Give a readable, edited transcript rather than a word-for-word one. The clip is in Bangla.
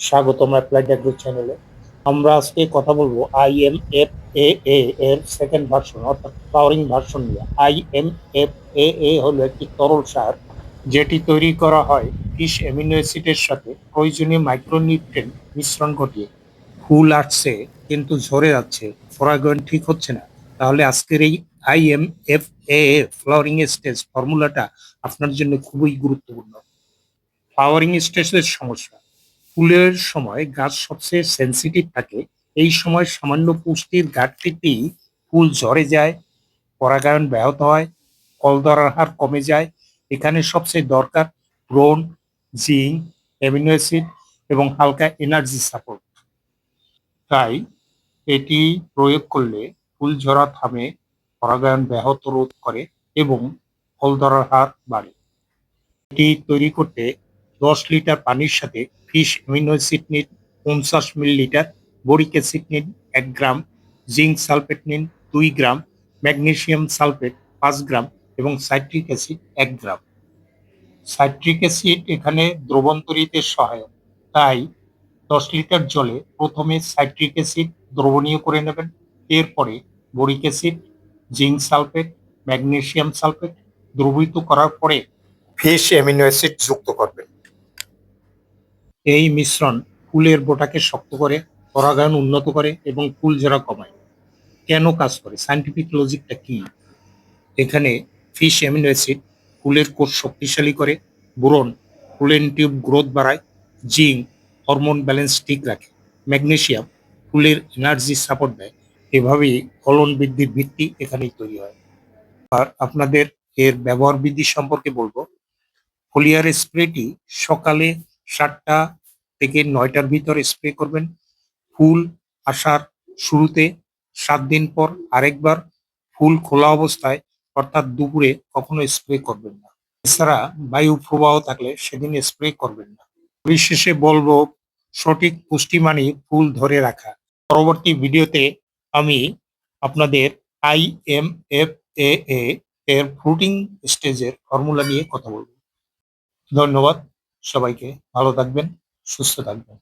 স্বাগতম অ্যাপ্লাইড অ্যাগ্রো চ্যানেলে। আমরা আজকে কথা বলবো IMFAA এর সেকেন্ড ভার্সন অর্থাৎ ফ্লাওয়ারিং ভার্সন নিয়ে। IMFAA হলো একটি তরল সার যেটি তৈরি করা হয় ফিশ অ্যামিনো অ্যাসিডের সাথে প্রয়োজনীয় মাইক্রোনিউট্রিয়েন্ট মিশ্রণ ঘটিয়ে। ফুল আসছে কিন্তু ঝরে যাচ্ছে, পরাগায়ন ঠিক হচ্ছে না, তাহলে আজকের এই IMFAA ফ্লাওয়ারিং স্টেজ ফর্মুলাটা আপনার জন্য খুবই গুরুত্বপূর্ণ। ফ্লাওয়ারিং স্টেজের সমস্যা: ফুলের সময় গাছ সবচেয়ে সেনসিটিভ থাকে। এই সময় সামান্য পুষ্টির ঘাটতিতেই ফুল ঝরে যায়, পরাগায়ন ব্যাহত হয়, ফল ধরার হার কমে যায়। এখানে সবচেয়ে দরকার ব্রোন, জিঙ্ক, অ্যামিনো অ্যাসিড এবং হালকা এনার্জি সাপোর্ট। তাই এটি প্রয়োগ করলে ফুল ঝরা থামে, পরাগায়ন ব্যাহত রোধ করে এবং ফল ধরার হার বাড়ে। এটি তৈরি করতে 10 লিটার পানির সাথে ফিশ অ্যামিনো অ্যাসিড নিন 50 মিলিলিটার, বোরিক অ্যাসিড নিন 1 গ্রাম, জিঙ্ক সালফেট নিন 2 গ্রাম, ম্যাগনেসিয়াম সালফেট 5 গ্রাম এবং সাইট্রিক অ্যাসিড 1 গ্রাম। সাইট্রিক অ্যাসিড এখানে দ্রবণ তৈরিতে সহায়ক, তাই 10 লিটার জলে প্রথমে সাইট্রিক অ্যাসিড দ্রবণীয় করে নেবেন, এরপরে boric acid, zinc sulphate, magnesium sulphate দ্রবীভূত করার পরে ফিশ অ্যামিনো অ্যাসিড যুক্ত করবেন। এই মিশ্রণ ফুলের বোটাকে শক্ত করে, পরাগায়ন উন্নত করে এবং ফুল ঝরা কমায়। কেন কাজ করে, সায়েন্টিফিক লজিকটা কি? এখানে ফিশ অ্যামিনো অ্যাসিড ফুলের কোষ শক্তিশালী করে, বোরন ফুলের টিউব গ্রোথ বাড়ায়, জিঙ্ক হরমোন ব্যালেন্স ঠিক রাখে, ম্যাগনেসিয়াম ফুলের এনার্জি সাপোর্ট দেয়। এভাবেই ফলন বৃদ্ধির ভিত্তি এখানেই তৈরি হয়। আর আপনাদের এর ব্যবহার বিধি সম্পর্কে বলবো। ফোলিয়ার স্প্রেটি সকালে 7টা থেকে 9টার ভিতরে স্প্রে করবেন। ফুল আসার শুরুতে 7 দিন পর আরেকবার, ফুল খোলা অবস্থায় অর্থাৎ দুপুরে কখনো স্প্রে করবেন না। এছাড়া বায়ু প্রবাহ থাকলে সেদিন স্প্রে করবেন না। পরিশেষে বলবো, সঠিক পুষ্টি মানেই ফুল ধরে রাখা। পরবর্তী ভিডিওতে আমি আপনাদের IMFAA এর ফ্রুটিং স্টেজের ফর্মুলা নিয়ে কথা বলবো। ধন্যবাদ সবাইকে, ভালো থাকবেন, সুস্থ থাকবেন।